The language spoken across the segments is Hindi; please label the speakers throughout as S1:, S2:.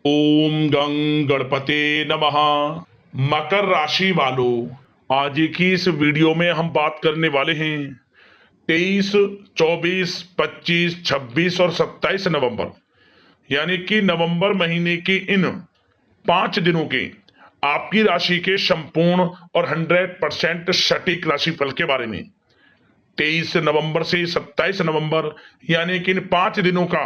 S1: ओम गं गणपते नमः। मकर राशि वालों, आज की इस वीडियो में हम बात करने वाले हैं 23, 24, 25, 26 और 27 नवंबर, यानी कि नवंबर महीने की इन 5 दिनों के आपकी राशि के संपूर्ण और 100% सटीक राशिफल के बारे में। 23 नवंबर से 27 नवंबर यानी कि इन 5 दिनों का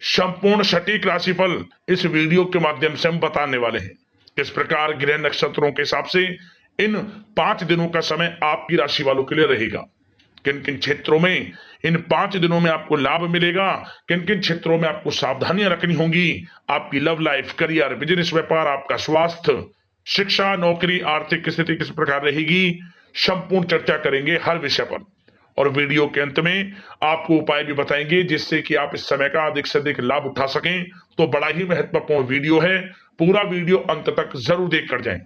S1: संपूर्ण सटीक राशिफल इस वीडियो के माध्यम से हम बताने वाले हैं। किस प्रकार ग्रह नक्षत्रों के हिसाब से इन 5 दिनों का समय आपकी राशि वालों के लिए रहेगा, किन किन क्षेत्रों में इन 5 दिनों में आपको लाभ मिलेगा, किन किन क्षेत्रों में आपको सावधानियां रखनी होंगी, आपकी लव लाइफ, करियर, बिजनेस, व्यापार, आपका स्वास्थ्य, शिक्षा, नौकरी, आर्थिक स्थिति किस प्रकार रहेगी, संपूर्ण चर्चा करेंगे हर विषय पर। और वीडियो के अंत में आपको उपाय भी बताएंगे जिससे कि आप इस समय का अधिक से अधिक लाभ उठा सकें। तो बड़ा ही महत्वपूर्ण वीडियो है, पूरा वीडियो अंत तक जरूर देख कर जाएं।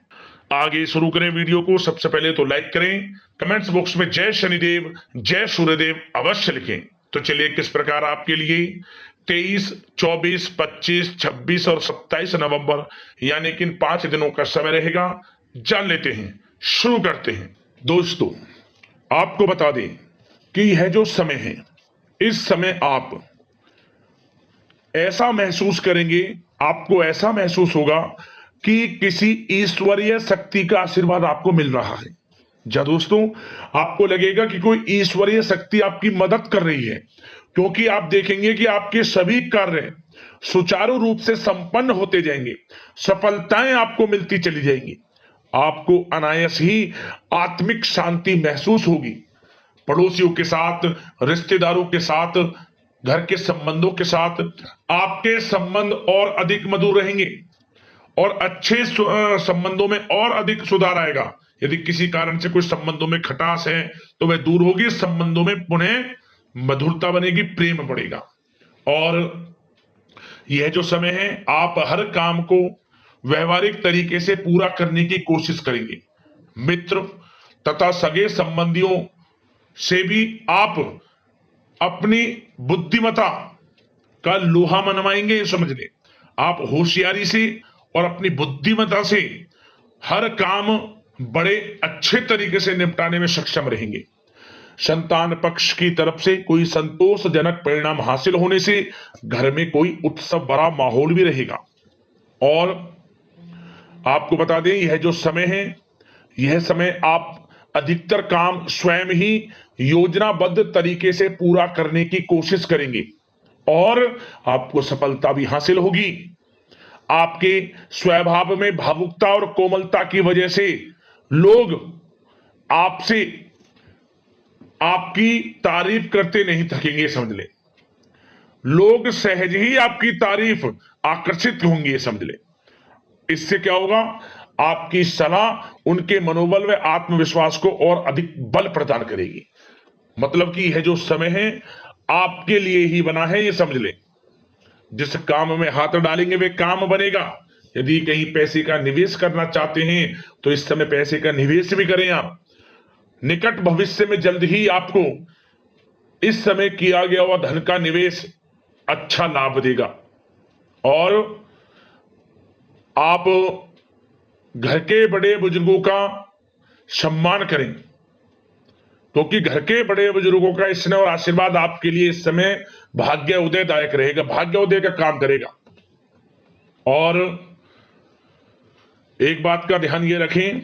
S1: आगे शुरू करें वीडियो को। सबसे पहले तो लाइक करें, कमेंट्स बॉक्स में जय शनिदेव, जय सूर्यदेव अवश्य लिखें। तो चलिए किस प्रकार आपके लिए 23, 24, 25, 26 और 27 नवंबर यानी कि इन 5 दिनों का समय रहेगा, जान लेते हैं। शुरू करते हैं। दोस्तों, आपको बता दें कि यह जो समय है, इस समय आप ऐसा महसूस करेंगे, आपको ऐसा महसूस होगा कि किसी ईश्वरीय शक्ति का आशीर्वाद आपको मिल रहा है। जा दोस्तों, आपको लगेगा कि कोई ईश्वरीय शक्ति आपकी मदद कर रही है, क्योंकि आप देखेंगे कि आपके सभी कार्य सुचारू रूप से संपन्न होते जाएंगे, सफलताएं आपको मिलती चली जाएंगी, आपको अनायास ही आत्मिक शांति महसूस होगी। पड़ोसियों के साथ, रिश्तेदारों के साथ, घर के संबंधों के साथ आपके संबंध और अधिक मधुर रहेंगे और अच्छे संबंधों में और अधिक सुधार आएगा। यदि किसी कारण से कोई संबंधों में खटास है तो वह दूर होगी, संबंधों में पुनः मधुरता बनेगी, प्रेम बढ़ेगा। और यह जो समय है, आप हर काम को व्यवहारिक तरीके से पूरा करने की कोशिश करेंगे। मित्र तथा सगे संबंधियों से भी आप अपनी बुद्धिमता का लोहा मनवाएंगे। समझ ले, आप होशियारी से और अपनी बुद्धिमता से हर काम बड़े अच्छे तरीके से निपटाने में सक्षम रहेंगे। संतान पक्ष की तरफ से कोई संतोषजनक परिणाम हासिल होने से घर में कोई उत्सव भरा माहौल भी रहेगा। और आपको बता दें, यह जो समय है, यह समय आप अधिकतर काम स्वयं ही योजनाबद्ध तरीके से पूरा करने की कोशिश करेंगे और आपको सफलता भी हासिल होगी। आपके स्वभाव में भावुकता और कोमलता की वजह से लोग आपसे आपकी तारीफ करते नहीं थकेंगे। समझ ले, लोग सहज ही आपकी तारीफ आकर्षित होंगे। समझ ले, इससे क्या होगा, आपकी सलाह उनके मनोबल व आत्मविश्वास को और अधिक बल प्रदान करेगी। मतलब कि यह जो समय है आपके लिए ही बना है, ये समझ ले। जिस काम में हाथ डालेंगे वे काम बनेगा। यदि कहीं पैसे का निवेश करना चाहते हैं तो इस समय पैसे का निवेश भी करें आप। निकट भविष्य में जल्द ही आपको इस समय किया गया हुआ धन का निवेश अच्छा लाभ देगा। और आप घर के बड़े बुजुर्गों का सम्मान करें, क्योंकि घर के बड़े बुजुर्गों का स्नेह और आशीर्वाद आपके लिए इस समय भाग्य उदयदायक रहेगा, भाग्य उदय का काम करेगा। और एक बात का ध्यान ये रखें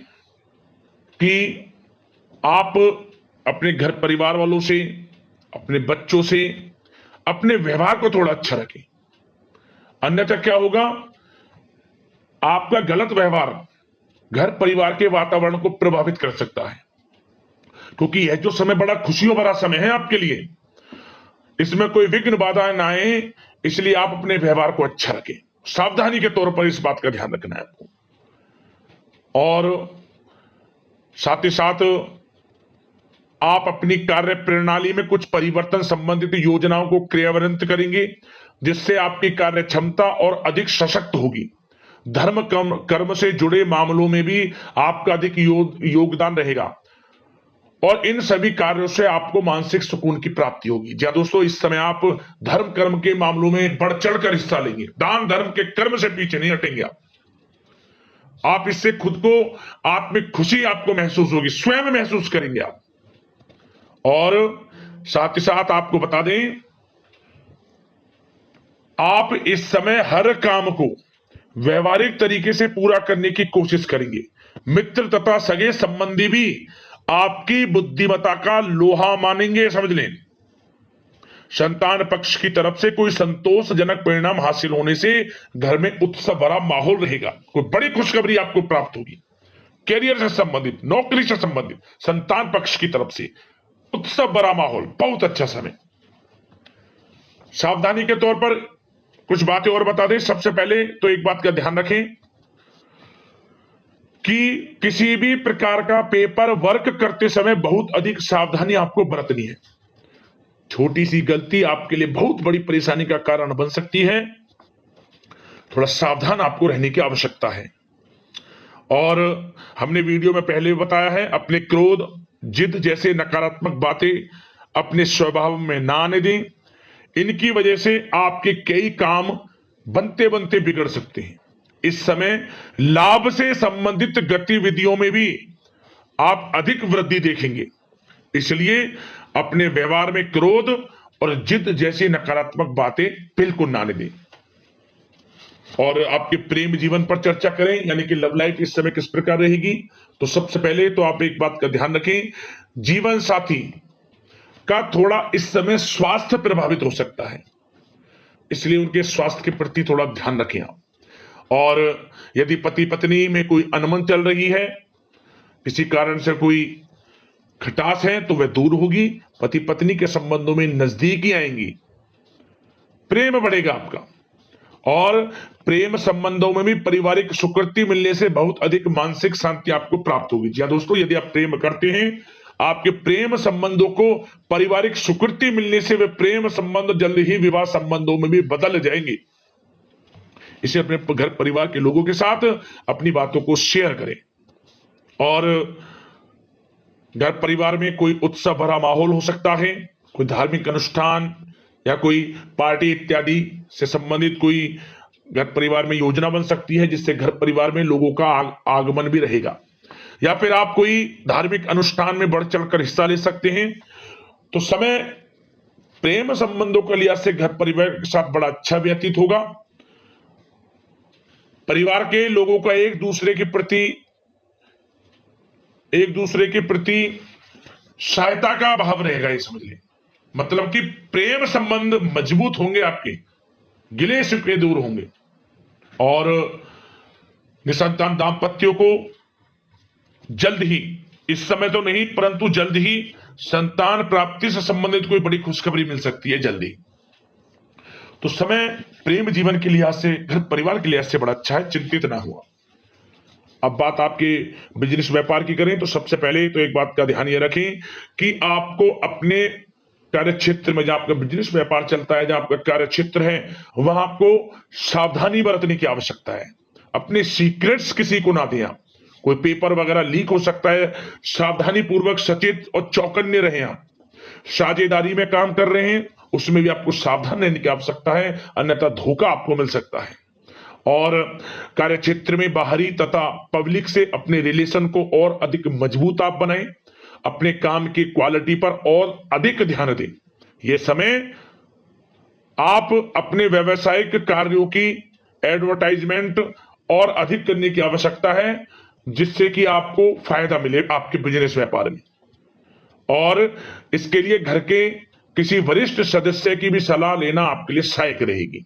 S1: कि आप अपने घर परिवार वालों से, अपने बच्चों से अपने व्यवहार को थोड़ा अच्छा रखें। अन्यथा क्या होगा, आपका गलत व्यवहार घर परिवार के वातावरण को प्रभावित कर सकता है। क्योंकि यह जो समय बड़ा खुशियों भरा समय है आपके लिए, इसमें कोई विघ्न बाधाएं ना आए, इसलिए आप अपने व्यवहार को अच्छा रखें। सावधानी के तौर पर इस बात का ध्यान रखना है आपको। और साथ ही साथ आप अपनी कार्य प्रणाली में कुछ परिवर्तन संबंधित योजनाओं को क्रियान्वित करेंगे, जिससे आपकी कार्य क्षमता और अधिक सशक्त होगी। धर्म कर्म से जुड़े मामलों में भी आपका अधिक योगदान रहेगा। और इन सभी कार्यों से आपको मानसिक सुकून की प्राप्ति होगी। जी हाँ दोस्तों, इस समय आप धर्म कर्म के मामलों में बढ़ चढ़कर हिस्सा लेंगे। दान धर्म के कर्म से पीछे नहीं हटेंगे आप इससे खुद को आत्मिक खुशी आपको महसूस होगी, स्वयं महसूस करेंगे आप। और साथ ही साथ आपको बता दें, आप इस समय हर काम को व्यवहारिक तरीके से पूरा करने की कोशिश करेंगे। मित्र तथा सगे संबंधी भी आपकी बुद्धिमत्ता का लोहा मानेंगे, समझ लें। संतान पक्ष की तरफ से कोई संतोषजनक परिणाम हासिल होने से घर में उत्सव भरा माहौल रहेगा। कोई बड़ी खुशखबरी आपको प्राप्त होगी, कैरियर से संबंधित, नौकरी से संबंधित, संतान पक्ष की तरफ से उत्सव भरा माहौल, बहुत अच्छा समय। सावधानी के तौर पर कुछ बातें और बता दें। सबसे पहले तो एक बात का ध्यान रखें कि किसी भी प्रकार का पेपर वर्क करते समय बहुत अधिक सावधानी आपको बरतनी है। छोटी सी गलती आपके लिए बहुत बड़ी परेशानी का कारण बन सकती है। थोड़ा सावधान आपको रहने की आवश्यकता है। और हमने वीडियो में पहले भी बताया है, अपने क्रोध, जिद जैसे नकारात्मक बातें अपने स्वभाव में ना आने दें। इनकी वजह से आपके कई काम बनते बनते बिगड़ सकते हैं। इस समय लाभ से संबंधित गतिविधियों में भी आप अधिक वृद्धि देखेंगे, इसलिए अपने व्यवहार में क्रोध और जिद जैसी नकारात्मक बातें बिल्कुल ना आने दें। और आपके प्रेम जीवन पर चर्चा करें, यानी कि लव लाइफ इस समय किस प्रकार रहेगी। तो सबसे पहले तो आप एक बात का ध्यान रखें, जीवन साथी का थोड़ा इस समय स्वास्थ्य प्रभावित हो सकता है, इसलिए उनके स्वास्थ्य के प्रति थोड़ा ध्यान रखें आप। और यदि पति पत्नी में कोई अनबन चल रही है, किसी कारण से कोई खटास है, तो वह दूर होगी। पति पत्नी के संबंधों में नजदीकी आएंगी, प्रेम बढ़ेगा आपका। और प्रेम संबंधों में भी पारिवारिक स्वीकृति मिलने से बहुत अधिक मानसिक शांति आपको प्राप्त होगी। जी दोस्तों, यदि आप प्रेम करते हैं, आपके प्रेम संबंधों को पारिवारिक स्वीकृति मिलने से वे प्रेम संबंध जल्द ही विवाह संबंधों में भी बदल जाएंगे। इसे अपने घर परिवार के लोगों के साथ अपनी बातों को शेयर करें। और घर परिवार में कोई उत्सव भरा माहौल हो सकता है, कोई धार्मिक अनुष्ठान या कोई पार्टी इत्यादि से संबंधित कोई घर परिवार में योजना बन सकती है, जिससे घर परिवार में लोगों का आगमन भी रहेगा। या फिर आप कोई धार्मिक अनुष्ठान में बढ़ चढ़कर हिस्सा ले सकते हैं। तो समय प्रेम संबंधों के लिहाज से घर परिवार के साथ बड़ा अच्छा व्यतीत होगा। परिवार के लोगों का एक दूसरे के प्रति सहायता का भाव रहेगा, ये समझ लें। मतलब कि प्रेम संबंध मजबूत होंगे, आपके गिले शिकवे दूर होंगे। और निसंतान दाम्पत्यों को जल्द ही, इस समय तो नहीं परंतु जल्द ही संतान प्राप्ति से संबंधित कोई बड़ी खुशखबरी मिल सकती है जल्दी। तो समय प्रेम जीवन के लिहाज से, घर परिवार के लिहाज से बड़ा अच्छा है, चिंतित ना हुआ। अब बात आपके बिजनेस व्यापार की करें, तो सबसे पहले तो एक बात का ध्यान ये रखें कि आपको अपने कार्य क्षेत्र में, जहां आपका बिजनेस व्यापार चलता है, जहां आपका कार्य क्षेत्र है, वहां आपको सावधानी बरतने की आवश्यकता है। अपने सीक्रेट्स किसी को ना दें आप। कोई पेपर वगैरह लीक हो सकता है, सावधानी पूर्वक सचेत और चौकन्ने रहें आप। साझेदारी में काम कर रहे हैं, उसमें भी आपको सावधान रहने की आवश्यकता है, अन्यथा धोखा आपको मिल सकता है। और कार्य क्षेत्र में बाहरी तथा पब्लिक से अपने रिलेशन को और अधिक मजबूत आप बनाएं। अपने काम की क्वालिटी पर और अधिक ध्यान दें। यह समय आप अपने व्यावसायिक कार्यों की एडवर्टाइजमेंट और अधिक करने की आवश्यकता है, जिससे कि आपको फायदा मिले आपके बिजनेस व्यापार में। और इसके लिए घर के किसी वरिष्ठ सदस्य की भी सलाह लेना आपके लिए सहायक रहेगी।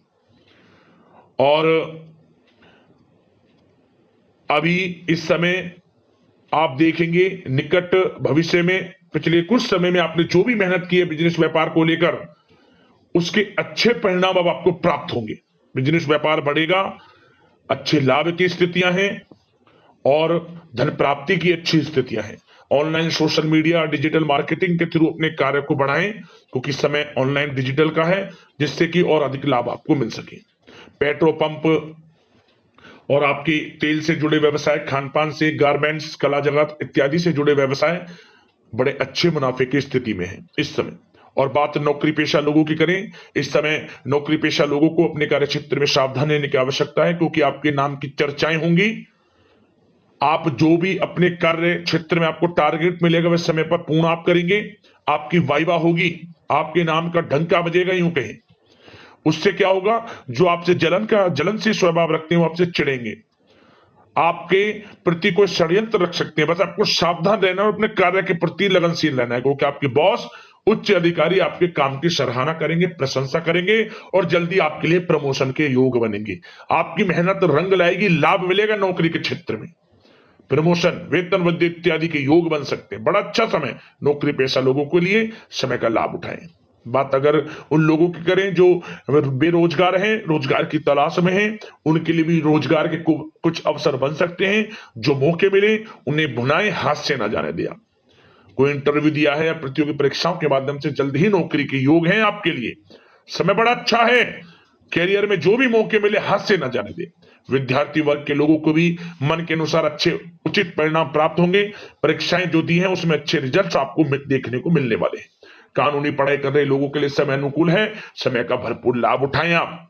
S1: और अभी इस समय आप देखेंगे, निकट भविष्य में, पिछले कुछ समय में आपने जो भी मेहनत की है बिजनेस व्यापार को लेकर, उसके अच्छे परिणाम अब आपको प्राप्त होंगे। बिजनेस व्यापार बढ़ेगा, अच्छे लाभ की स्थितियां हैं और धन प्राप्ति की अच्छी स्थितियां हैं। Online social media, digital marketing के थ्रू अपने कार्य को बढ़ाएं, क्योंकि समय ऑनलाइन डिजिटल का है, जिससे कि और अधिक लाभ आपको मिल सके। पेट्रोल पंप और आपके तेल से जुड़े व्यवसाय, खान पान से, गारमेंट्स, कला जगत इत्यादि से जुड़े व्यवसाय बड़े अच्छे मुनाफे की स्थिति में है इस समय। और बात नौकरी पेशा लोगों की करें, इस समय नौकरी पेशा लोगों को अपने कार्य क्षेत्र में सावधान रहने की आवश्यकता है, क्योंकि आपके नाम की चर्चाएं होंगी। आप जो भी अपने कार्य क्षेत्र में आपको टारगेट मिलेगा वह समय पर पूर्ण आप करेंगे। आपकी वाइवा होगी, आपके नाम का डंका बजेगा, यूं कहें। उससे क्या होगा, जो आपसे जलनशील स्वभाव रखते हैं वो आपसे चिढ़ेंगे, आपके प्रति कोई षड्यंत्र रख सकते हैं। बस आपको सावधान रहना और अपने कार्य के प्रति लगनशील रहना है, क्योंकि आपके बॉस उच्च अधिकारी आपके काम की सराहना करेंगे, प्रशंसा करेंगे और जल्दी आपके लिए प्रमोशन के योग बनेंगे। आपकी मेहनत रंग लाएगी, लाभ मिलेगा नौकरी के क्षेत्र में, प्रमोशन, वेतन वृद्धि इत्यादि के योग बन सकते हैं। बड़ा अच्छा समय नौकरी पेशा लोगों के लिए, समय का लाभ उठाएं। बात अगर उन लोगों की करें जो बेरोजगार हैं, रोजगार की तलाश में हैं, उनके लिए भी रोजगार के कुछ अवसर बन सकते हैं। जो मौके मिले उन्हें भुनाएं, हाथ से ना जाने दिया। कोई इंटरव्यू दिया है या प्रतियोगी परीक्षाओं के माध्यम से जल्द ही नौकरी के योग हैं आपके लिए। समय बड़ा अच्छा है, कैरियर में जो भी मौके मिले हाथ से ना जाने दे। विद्यार्थी वर्ग के लोगों को भी मन के अनुसार अच्छे उचित परिणाम प्राप्त होंगे। परीक्षाएं जो दी हैं उसमें अच्छे रिजल्ट आपको देखने को मिलने वाले हैं। कानूनी पढ़ाई कर रहे लोगों के लिए समय अनुकूल है, समय का भरपूर लाभ उठाएं आप।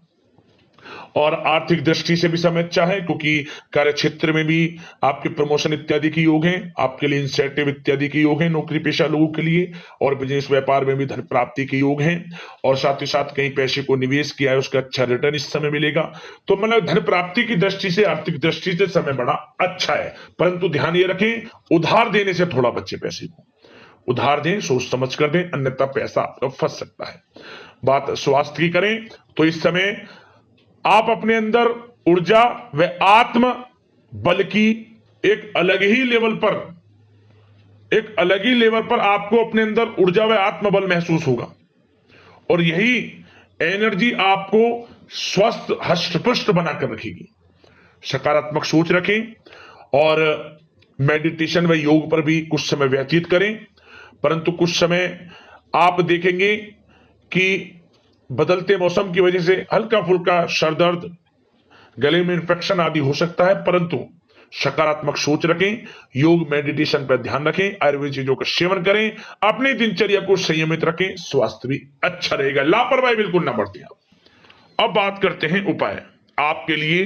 S1: और आर्थिक दृष्टि से भी समय अच्छा है, क्योंकि कार्य क्षेत्र में भी आपके प्रमोशन इत्यादि के योग हैं, आपके लिए इंसेंटिव इत्यादि के योग हैं नौकरी पेशा लोगों के लिए। और बिजनेस व्यापार में भी धन प्राप्ति के योग हैं, और साथ ही साथ कहीं पैसे को निवेश किया है उसका अच्छा रिटर्न इस समय मिलेगा। तो मतलब धन प्राप्ति की दृष्टि से, आर्थिक दृष्टि से समय बड़ा अच्छा है। परंतु ध्यान ये रखें, उधार देने से थोड़ा बचे। पैसे को उधार दें, सोच समझ कर दें, अन्यथा पैसा आपका फंस सकता है। बात स्वास्थ्य की करें तो इस समय आप अपने अंदर ऊर्जा व आत्म बल की एक अलग ही लेवल पर आपको अपने अंदर ऊर्जा व आत्म बल महसूस होगा। और यही एनर्जी आपको स्वस्थ हष्ट-पुष्ट बनाकर रखेगी। सकारात्मक सोच रखें और मेडिटेशन व योग पर भी कुछ समय व्यतीत करें। परंतु कुछ समय आप देखेंगे कि बदलते मौसम की वजह से हल्का फुल्का सर दर्द, गले में इंफेक्शन आदि हो सकता है, परंतु सकारात्मक सोच रखें, योग मेडिटेशन पर ध्यान रखें, आयुर्वेद चीजों का सेवन करें, अपनी दिनचर्या को संयमित रखें, स्वास्थ्य भी अच्छा रहेगा। लापरवाही बिल्कुल ना बरतें। अब बात करते हैं उपाय, आपके लिए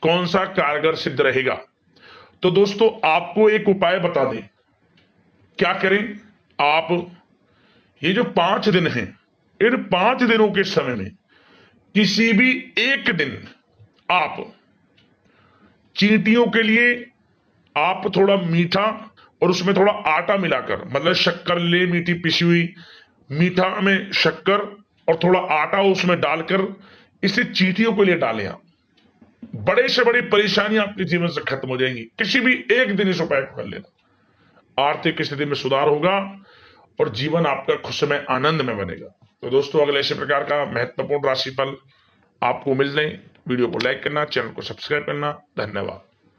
S1: कौन सा कारगर सिद्ध रहेगा। तो दोस्तों आपको एक उपाय बता दें, क्या करें आप, ये जो 5 दिन हैं, इन 5 दिनों के समय में किसी भी एक दिन आप चींटियों के लिए आप थोड़ा मीठा और उसमें थोड़ा आटा मिलाकर, मतलब शक्कर ले, मीठी पिसी हुई, मीठा में शक्कर और थोड़ा आटा उसमें डालकर इसे चींटियों के लिए डालें। आप बड़े से बड़ी परेशानियां आपके जीवन से खत्म हो जाएंगी। किसी भी एक दिन इस उपाय को कर लेना, आर्थिक स्थिति में सुधार होगा और जीवन आपका खुशमय आनंद में बनेगा। तो दोस्तों अगले इसी प्रकार का महत्वपूर्ण राशिफल आपको मिल जाए, वीडियो को लाइक करना, चैनल को सब्सक्राइब करना। धन्यवाद।